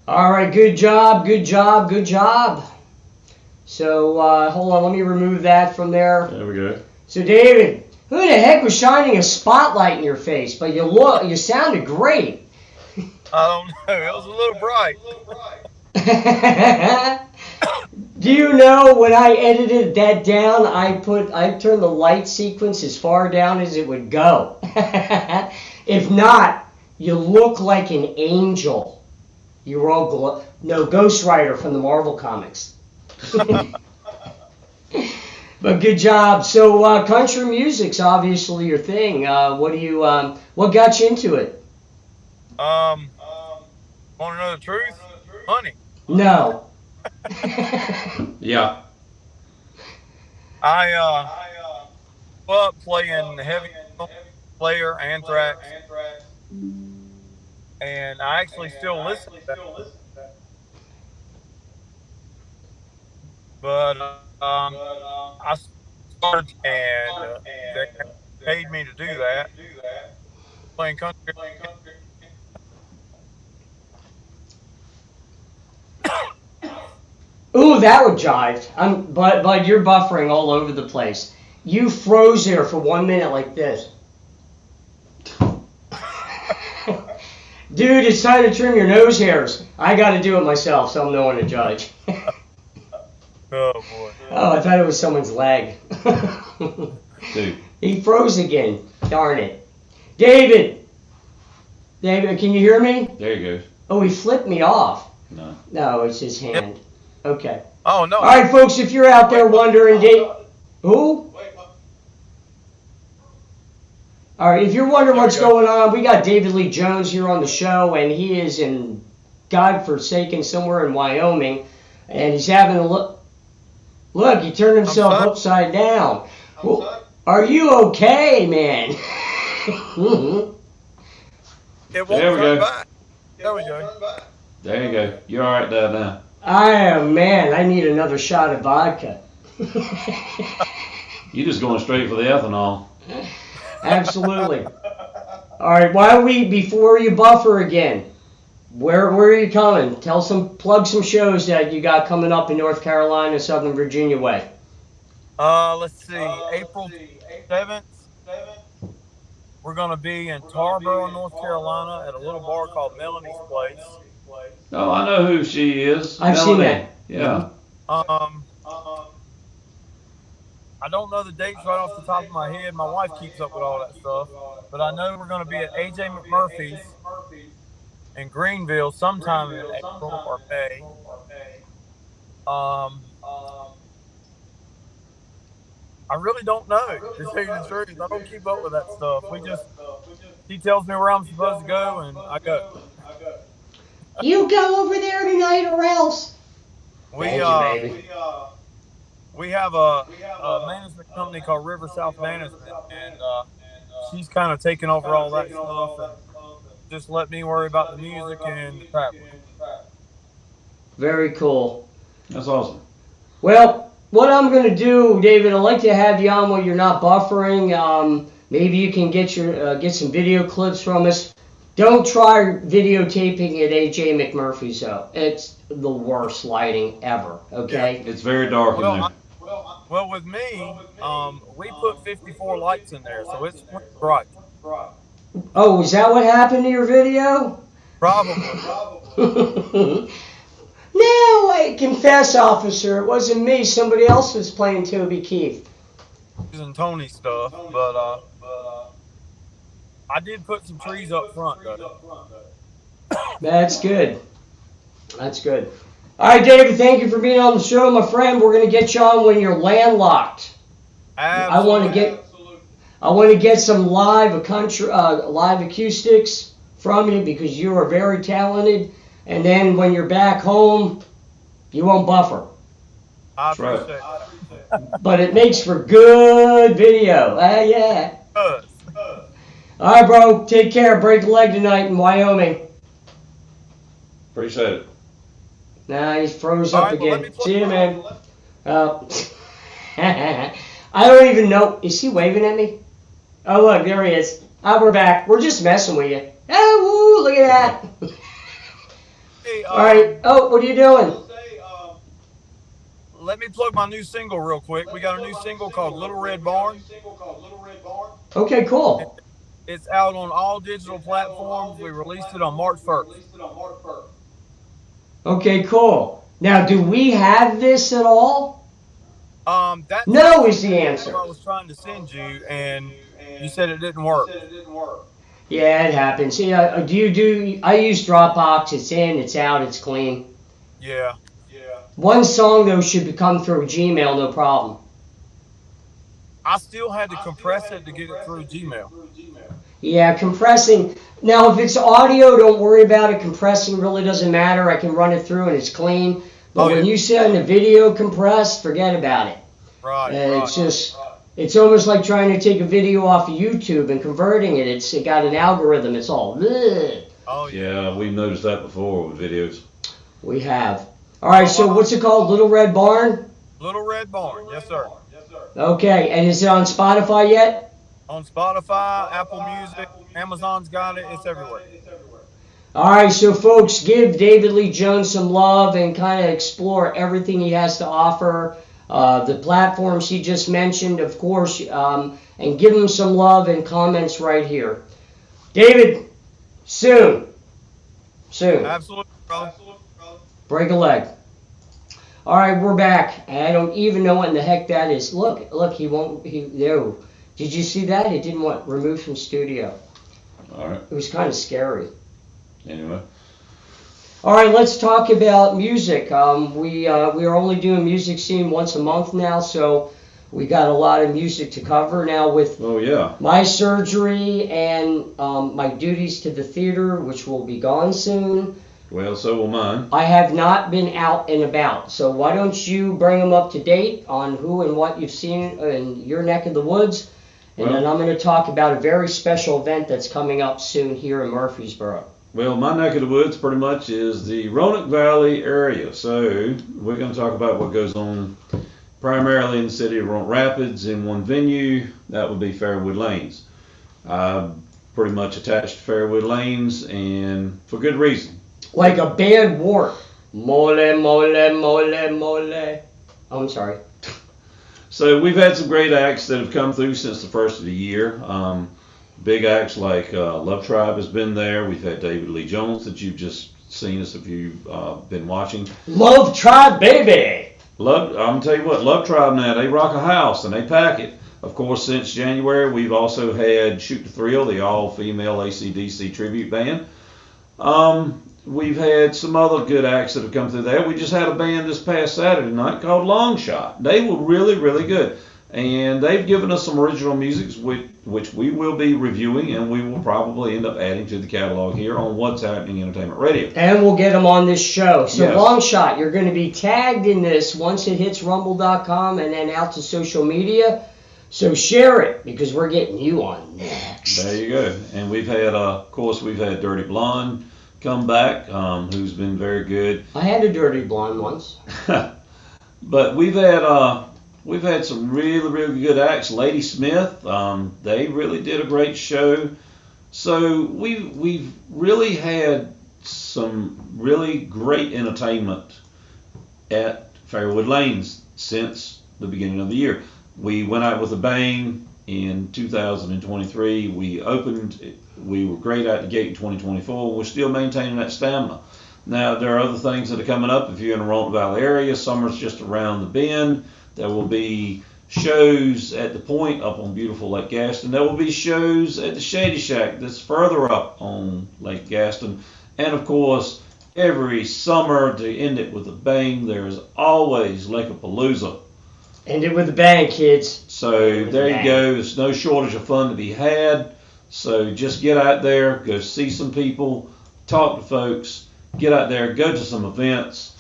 All right, good job, good job, good job. So hold on, let me remove that from there. There we go. So David, who the heck was shining a spotlight in your face? But you sounded great. I don't know. It was a little bright. Do you know when I edited that down, I turned the light sequence as far down as it would go. If not, you look like an angel. You were all Ghost Rider from the Marvel comics. But good job. So country music's obviously your thing. What got you into it? Want to know the truth? Money. No. Yeah. I grew up playing heavy player, Anthrax, and I actually still listen to that. But I started and they paid me to do that, playing country. Ooh, that would jive. But you're buffering all over the place. You froze there for 1 minute like this. Dude, it's time to trim your nose hairs. I got to do it myself, so I'm no one to judge. Oh, boy. Oh, I thought it was someone's leg. Dude. He froze again. Darn it. David, can you hear me? There you go. Oh, he flipped me off. No, it's his hand. Okay. Oh, no. All right, folks, if you're out there wondering, who? All right, if you're wondering what's going on, we got David Lee Jones here on the show, and he is in godforsaken somewhere in Wyoming, and he's having a look. Look, he turned himself upside down. Well, are you okay, man? It won't turn back. There we go. There you go. You're all right there now. Man, I need another shot of vodka. You're just going straight for the ethanol. Absolutely. All right, before you buffer again, where are you coming? Plug some shows that you got coming up in North Carolina, Southern Virginia way. Let's see, April 7th, we're going to be in Tarboro, North Carolina at a little bar called Melanie's Place. Oh, I know who she is. I've seen that. Yeah. I don't know the dates right off the top of my head. My wife keeps up with all that stuff. But I know we're going to be at AJ McMurphy's in Greenville sometime in April or May. I really don't know, to tell you the truth. I don't keep up with that stuff. She tells me where I'm supposed to go, and I go. You go over there tonight or else. We have a management company called River South Management, and she's kind of taking over all that stuff and just let me worry about the music and the traveling. Very cool. That's awesome. Well, what I'm going to do, David, I'd like to have you on when you're not buffering. Maybe you can get some video clips from us. Don't try videotaping at AJ McMurphy's, though. It's the worst lighting ever, okay? Yeah, it's very dark in there. Well, with me, we put 54 lights in there, so it's bright. Oh, is that what happened to your video? Probably. No, I confess, officer, it wasn't me. Somebody else was playing Toby Keith. Using Tony stuff, but I did put some trees up front, though. That's good. That's good. All right, David, thank you for being on the show, my friend. We're going to get you on when you're landlocked. Absolutely. I want to get some live acoustics from you because you are very talented. And then when you're back home, you won't buffer. I appreciate that. But it makes for good video. Yeah. Good. All right, bro. Take care. Break a leg tonight in Wyoming. Appreciate it. Nah, he's froze up again. See you, man. I don't even know. Is he waving at me? Oh, look, there he is. We're back. We're just messing with you. Oh, woo, look at that. Hey, all right. Oh, what are you doing? Let me plug my new single real quick. We got a new single called Little Red Barn. Okay, cool. It's out on all digital platforms. We released it on March 1st. Okay, cool. Now, do we have this at all? That's no is the answer. I was trying to send you, and you said it didn't work. Yeah, it happens. Yeah, I use Dropbox. It's in, it's out, it's clean. Yeah. One song, though, should come through Gmail, no problem. I still had to compress it to get it through Gmail. Yeah, compressing. Now, if it's audio, don't worry about it. Compressing really doesn't matter. I can run it through and it's clean. But when you send a video compressed, forget about it. Right. It's almost like trying to take a video off of YouTube and converting it. It got an algorithm. It's all. Bleh. Oh, yeah, we've noticed that before with videos. We have. All right, so what's it called? Little Red Barn? Little Red Barn, yes, sir. Okay, and is it on Spotify yet? On Spotify, Apple Music, Amazon's got it. It's everywhere. All right, so folks, give David Lee Jones some love and kind of explore everything he has to offer. The platforms he just mentioned, of course, and give him some love and comments right here. David, soon. Absolutely, brother. Break a leg. All right, we're back. I don't even know what in the heck that is. Look, no. Did you see that? It didn't want removed from studio. All right. It was kind of scary. Anyway. All right, let's talk about music. We are only doing music scene once a month now, so we got a lot of music to cover now with my surgery and my duties to the theater, which will be gone soon. Well, so will mine. I have not been out and about, so why don't you bring them up to date on who and what you've seen in your neck of the woods, and then I'm going to talk about a very special event that's coming up soon here in Murfreesboro. Well, my neck of the woods pretty much is the Roanoke Valley area, so we're going to talk about what goes on primarily in the city of Roanoke Rapids in one venue. That would be Fairwood Lanes. Pretty much attached to Fairwood Lanes, and for good reason. Like a bad wart. Mole, mole, mole, mole. Oh, I'm sorry. So we've had some great acts that have come through since the first of the year. Big acts like Love Tribe has been there. We've had David Lee Jones that you've just seen us if you've been watching. Love Tribe, baby! I'm going to tell you what, Love Tribe now, they rock a house and they pack it. Of course, since January, we've also had Shoot to Thrill, the all-female AC/DC tribute band. We've had some other good acts that have come through there. We just had a band this past Saturday night called Long Shot. They were really, really good. And they've given us some original music, which we will be reviewing, and we will probably end up adding to the catalog here on What's Happening Entertainment Radio. And we'll get them on this show. So yes. Long Shot, you're going to be tagged in this once it hits rumble.com and then out to social media. So share it, because we're getting you on next. There you go. And we've had, of course, Dirty Blonde come back, who's been very good. I had a Dirty Blonde once. But we've had some really, really good acts. Lady Smith, they really did a great show. So we've really had some really great entertainment at Fairwood Lanes since the beginning of the year. We went out with a bang in 2023. We were great out the gate in 2024. We're still maintaining that stamina. Now, there are other things that are coming up. If you're in the Roanoke Valley area, summer's just around the bend. There will be shows at the Point up on beautiful Lake Gaston. There will be shows at the Shady Shack that's further up on Lake Gaston. And, of course, every summer, to end it with a bang, there's always Lake-a-Palooza. End it with a bang, kids. So there you go. There's no shortage of fun to be had. So just get out there, go see some people, talk to folks, get out there, go to some events,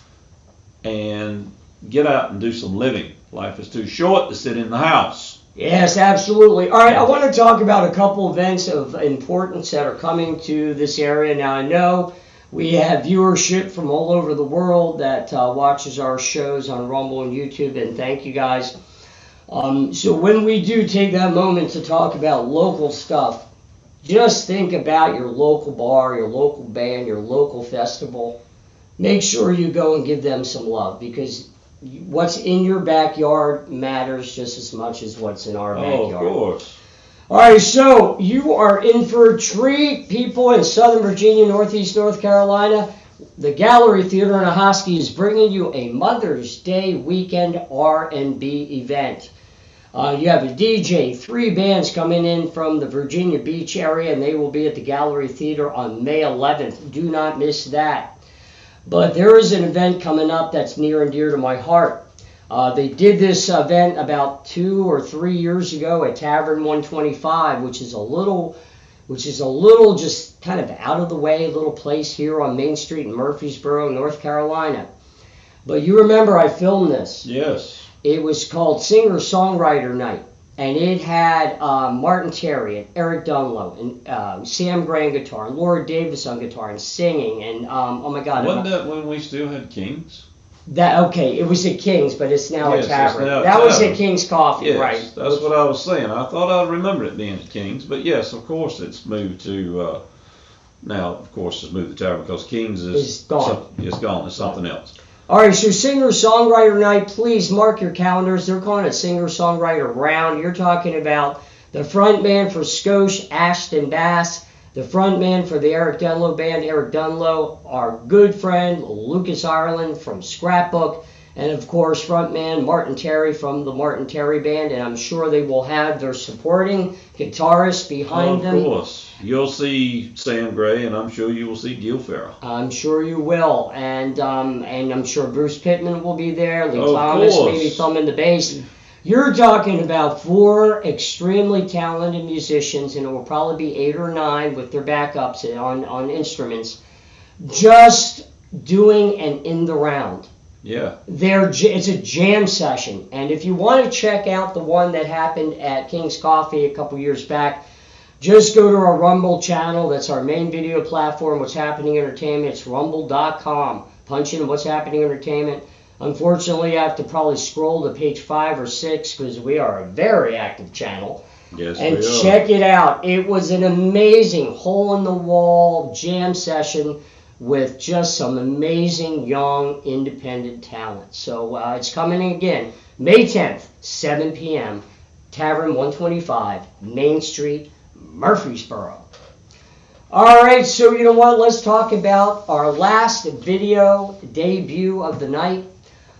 and get out and do some living. Life is too short to sit in the house. Yes, absolutely. All right, I want to talk about a couple events of importance that are coming to this area. Now, I know we have viewership from all over the world that watches our shows on Rumble and YouTube, and thank you guys. So when we do take that moment to talk about local stuff, just think about your local bar, your local band, your local festival. Make sure you go and give them some love, because what's in your backyard matters just as much as what's in our backyard. Of course. All right, so you are in for a treat, people in Southern Virginia, Northeast North Carolina. The Gallery Theater in Ahoskie is bringing you a Mother's Day weekend R&B event. You have a DJ, 3 bands coming in from the Virginia Beach area, and they will be at the Gallery Theater on May 11th. Do not miss that. But there is an event coming up that's near and dear to my heart. They did this event about 2 or 3 years ago at Tavern 125, which is a little just kind of out of the way, little place here on Main Street in Murfreesboro, North Carolina. But you remember I filmed this. Yes. It was called Singer-Songwriter Night. And it had Martin Terry and Eric Dunlow and Sam Gray on guitar and Laura Davis on guitar and singing. And oh my God. Wasn't that when we still had Kings? Okay, it was at King's, but it's now Yes, a tavern. it's now a That was tavern. at King's Coffee, Yes, right? that's what I was saying. I thought I remembered it being at Kings, but yes, of course it's moved to, now of course it's moved to Tavern because Kings is gone. It's gone. It's something else. All right, so Singer-Songwriter Night, please mark your calendars. They're calling it Singer-Songwriter Round. You're talking about the front man for Scotia, Ashton Bass, the front man for the Eric Dunlow Band, Eric Dunlow, our good friend Lucas Ireland from Scrapbook, and of course front man Martin Terry from the Martin Terry Band, and I'm sure they will have their supporting guitarist behind them. Of course. You'll see Sam Gray, and I'm sure you will see Gil Farrell. I'm sure you will, and I'm sure Bruce Pittman will be there, Lee Of Thomas, course. maybe thumbing the bass. You're talking about 4 extremely talented musicians, and it will probably be 8 or 9 with their backups on instruments, just doing an in the round. Yeah. It's a jam session, and if you want to check out the one that happened at King's Coffee a couple years back, just go to our Rumble channel. That's our main video platform, What's Happening Entertainment. It's rumble.com. Punch in What's Happening Entertainment. Unfortunately, I have to probably scroll to page 5 or 6 because we are a very active channel. Yes, and we are. check it out. It was an amazing hole-in-the-wall jam session with just some amazing young independent talent. So it's coming again, May 10th, 7 p.m., Tavern 125, Main Street, Murfreesboro. All right, so you know what? Let's talk about our last video debut of the night.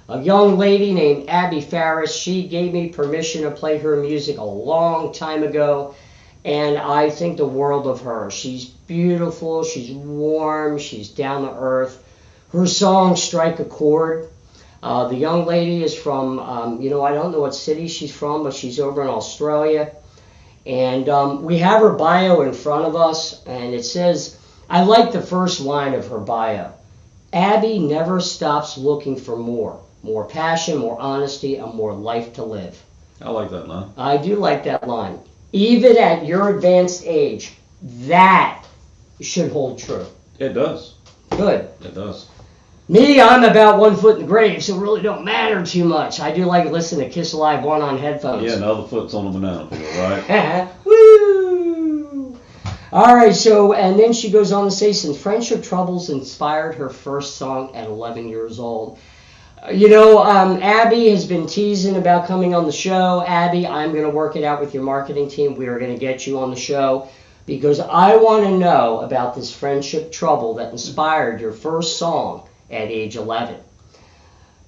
A young lady named Abbie Ferris. She gave me permission to play her music a long time ago, and I think the world of her. She's beautiful, she's warm, she's down to earth. Her songs strike a chord. The young lady is from, I don't know what city she's from, but she's over in Australia. And we have her bio in front of us, and it says, I like the first line of her bio. Abbie never stops looking for more passion, more honesty, and more life to live. I like that line. I do like that line. Even at your advanced age, that should hold true. It does. Good. It does. Me, I'm about 1 foot in the grave, so it really don't matter too much. I do like listening to Kiss Alive 1 on headphones. Yeah, and the other foot's on the banana peel, right? Woo! All right, so, and then she goes on to say, since friendship troubles inspired her first song at 11 years old. Abbie has been teasing about coming on the show. Abbie, I'm going to work it out with your marketing team. We are going to get you on the show because I want to know about this friendship trouble that inspired your first song at age 11.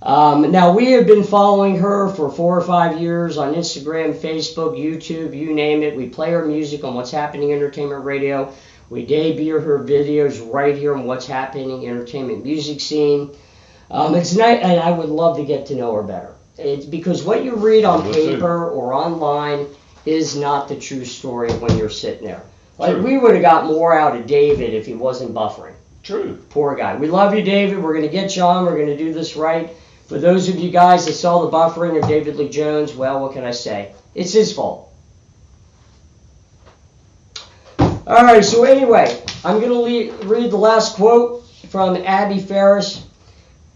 Now, we have been following her for 4 or 5 years on Instagram, Facebook, YouTube, you name it. We play her music on What's Happening Entertainment Radio. We debut her videos right here on What's Happening Entertainment Music Scene. It's nice, and I would love to get to know her better. It's because what you read on paper or online is not the true story when you're sitting there. Like, we would have got more out of David if he wasn't buffering. True. Poor guy. We love you, David. We're going to get you on. We're going to do this right. For those of you guys that saw the buffering of David Lee Jones, well, what can I say? It's his fault. All right, so anyway, I'm going to read the last quote from Abbie Ferris.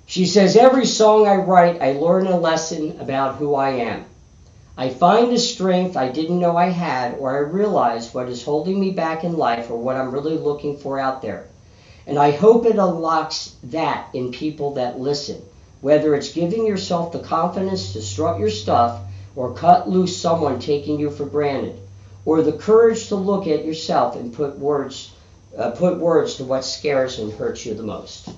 She says, "Every song I write, I learn a lesson about who I am. I find a strength I didn't know I had, or I realize what is holding me back in life or what I'm really looking for out there. And I hope it unlocks that in people that listen, whether it's giving yourself the confidence to strut your stuff or cut loose someone taking you for granted, or the courage to look at yourself and put words to what scares and hurts you the most."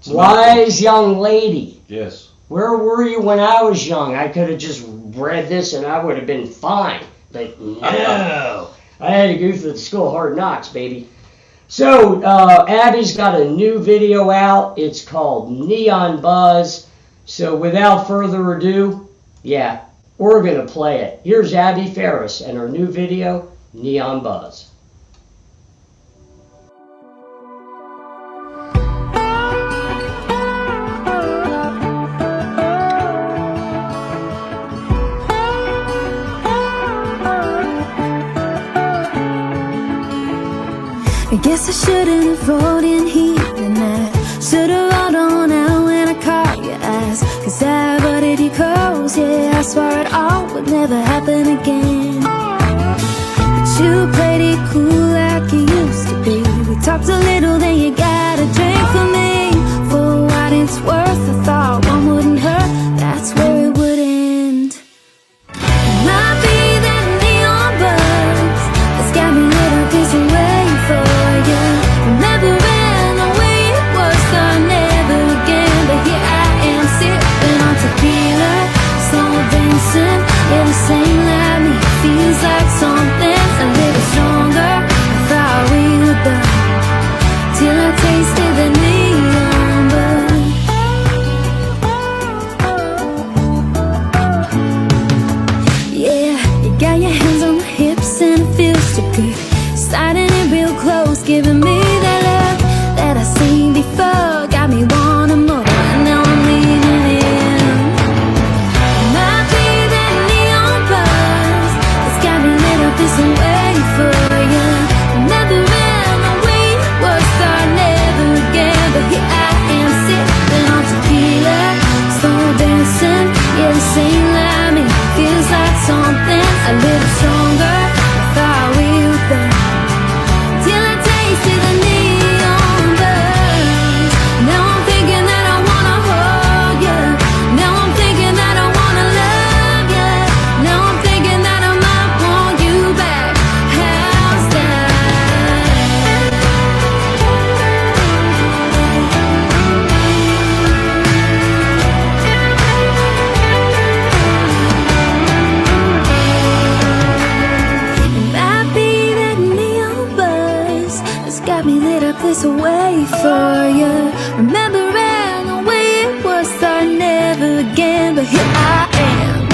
Wise young lady. Yes. Where were you when I was young? I could have just read this and I would have been fine. But no, I had to go through the school of hard knocks, baby. So Abbie's got a new video out. It's called Neon Buzz. So without further ado, yeah, we're going to play it. Here's Abbie Ferris and her new video, Neon Buzz. I guess I shouldn't have rolled in here tonight. Should've rolled on out when I caught your eyes. Cause I butted you close, yeah, I swore it all would never happen again. But you played it cool like you used to be. We talked a little, then you got a drink for me. For what it's worth, I thought one wouldn't hurt. That's where it would end. It might be that neon buzz that's got me lit up this way for you. Remembering the way it was, thought never again. But here I am sipping on tequila, slow dancing. Yeah, the same like me feels like something a little stronger. I thought we were done till I tasted the neon buzz. Yeah, you got your hands on my hips and it feels so good. Sliding in real close, giving me that love that I seen before. Got me wanting more, and now I'm leaning in. Might be that neon buzz that's got me lit up this way for you. Remembering the way it was, thought never again. But here I am sipping on tequila, slow dancing. Yeah, the same like me feels like something a little stronger. I thought we were done till I tasted the neon buzz. Now I'm thinking that I wanna hold you. Now I'm thinking that I wanna love you. Now I'm thinking that I might want you back. How's that? It might be that neon buzz that's got me lit up this way for you. Remembering the way it was, thought never again. But here I am. It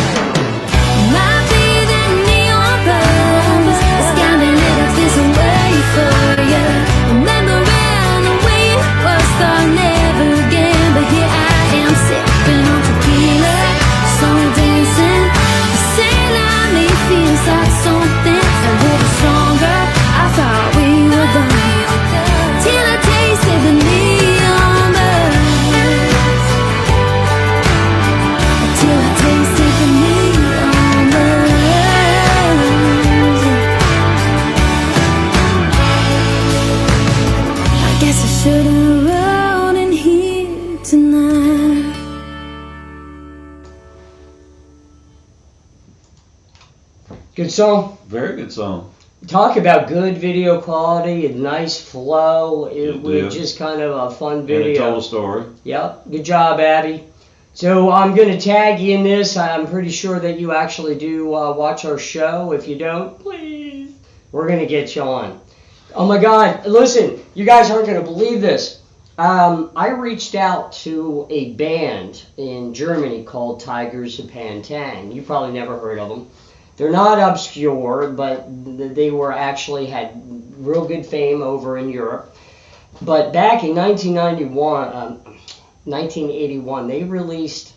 might be that neon buzz that's got me lit up this way for you. Remembering the way it was, thought never again. But here I am sipping on tequila, slow dancing. The same like me feels like something a little stronger. I thought we were done till I tasted the neon buzz. Till I tasted the neon buzz. I guess I should've rolled in here tonight. Good song. Very good song. Talk about good video quality and nice flow. It It was did. just kind of a fun And it video. told a story. Yep, good job, Abbie. So I'm going to tag you in this. I'm pretty sure that you actually do watch our show. If you don't, please, we're going to get you on. Oh my God, listen, you guys aren't going to believe this. I reached out to a band in Germany called Tigers of Pantang. You probably never heard of them. They're not obscure, but they were actually had real good fame over in Europe. But back in 1981, they released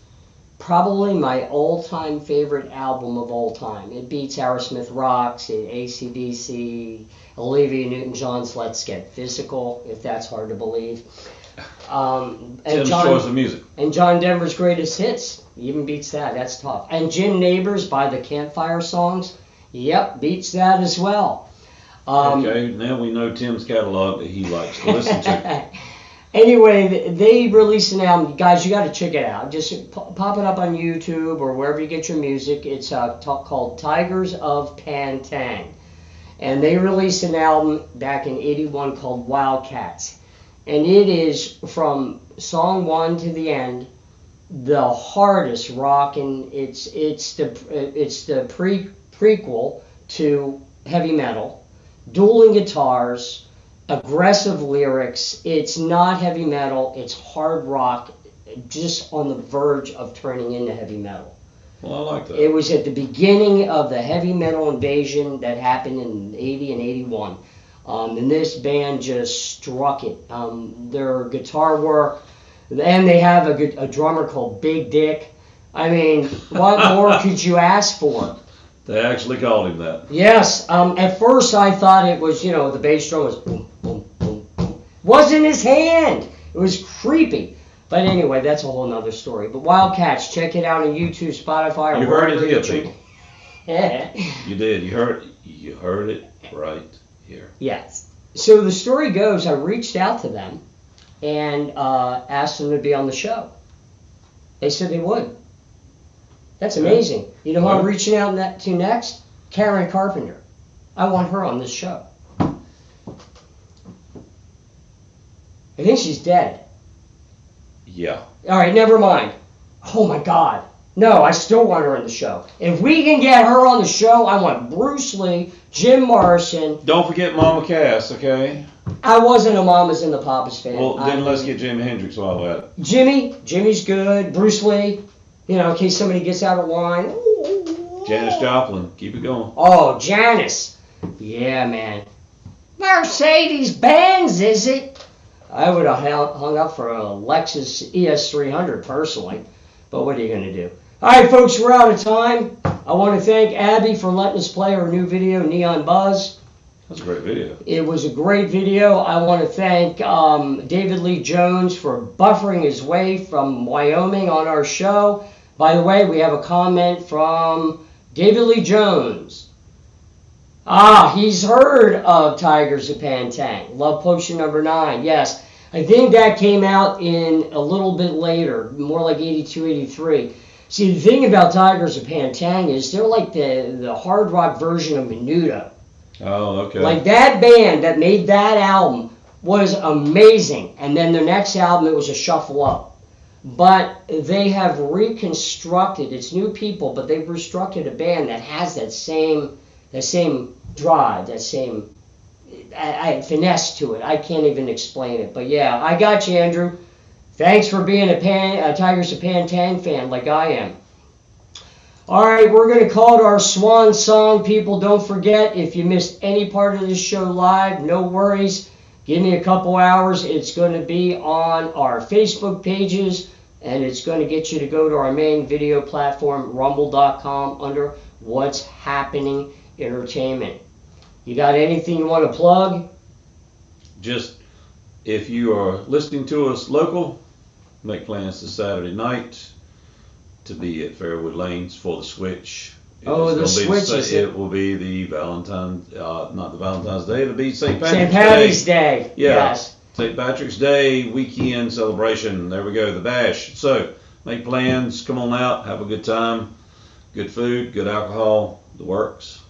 probably my all-time favorite album of all time. It beats Aerosmith Rocks, AC/DC, Olivia Newton-John's Let's Get Physical, if that's hard to believe. Tim's choice of music. And John Denver's Greatest Hits even beats that. That's tough. And Jim Neighbors by the Campfire Songs, yep, beats that as well. Okay, now we know Tim's catalog that he likes to listen to. Anyway, they released an album. Guys, you got to check it out. Just pop it up on YouTube or wherever you get your music. It's called Tigers of Pantang. And they released an album back in '81 called Wildcats. And it is, from song 1 to the end, the hardest rock. And it's the prequel to heavy metal. Dueling guitars. Aggressive lyrics. It's not heavy metal. It's hard rock, just on the verge of turning into heavy metal. Well, I like that. It was at the beginning of the heavy metal invasion that happened in '80 and '81. And this band just struck it. Their guitar work, and they have a drummer called Big Dick. I mean, what more could you ask for? They actually called him that. Yes. At first I thought it was, the bass drum was boom, boom, boom, boom. Wasn't his hand. It was creepy. But anyway, that's a whole nother story. But Wildcats, check it out on YouTube, Spotify, or you heard it here, people. Yeah. You did. You heard it right here. Yes. So the story goes, I reached out to them and asked them to be on the show. They said they would. That's amazing. You know who I'm reaching out to next? Karen Carpenter. I want her on this show. I think she's dead. Yeah. All right, never mind. Oh my God. No, I still want her on the show. If we can get her on the show, I want Bruce Lee, Jim Morrison. Don't forget Mama Cass, okay? I wasn't a Mamas and the Papas fan. Well, then let's get Jimi Hendrix while we're at it. Jimmy's good. Bruce Lee. In case somebody gets out of line. Janis Joplin, keep it going. Oh, Janis. Yeah, man. Mercedes-Benz, is it? I would have hung up for a Lexus ES300 personally. But what are you going to do? All right, folks, we're out of time. I want to thank Abbie for letting us play her new video, Neon Buzz. That's a great video. It was a great video. I want to thank David Lee Jones for buffering his way from Wyoming on our show. By the way, we have a comment from David Lee Jones. He's heard of Tigers of Pantang. Love Potion number 9. Yes, I think that came out in a little bit later, more like 82, 83. See, the thing about Tigers of Pantang is they're like the hard rock version of Menudo. Oh, okay. Like that band that made that album was amazing. And then their next album, it was a shuffle up. But they have reconstructed, it's new people, but they've reconstructed a band that has that same drive, that same finesse to it. I can't even explain it. But yeah, I got you, Andrew. Thanks for being a Tigers of Pantang fan like I am. All right, we're going to call it our swan song. People, don't forget, if you missed any part of this show live, no worries. Give me a couple hours. It's going to be on our Facebook pages, and it's going to get you to go to our main video platform, rumble.com, under What's Happening Entertainment. You got anything you want to plug? Just, if you are listening to us local, make plans this Saturday night to be at Fairwood Lanes for the Switch. The Switch. It will be the not the Valentine's Day, it'll be St. Patty's Day. Yeah. Yes. St. Patrick's Day weekend celebration. There we go, the bash. So, make plans, come on out, have a good time. Good food, good alcohol, the works.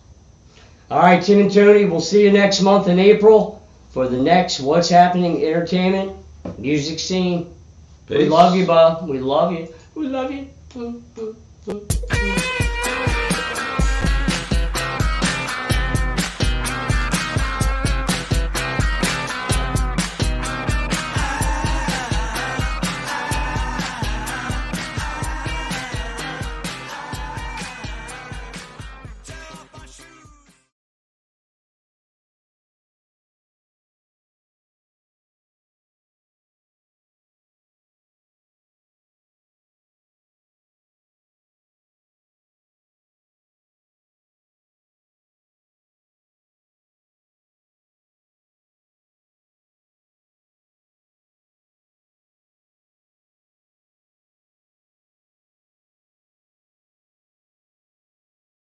All right, Tim and Tony, we'll see you next month in April for the next What's Happening Entertainment music scene. Peace. We love you, Bob. We love you. We love you.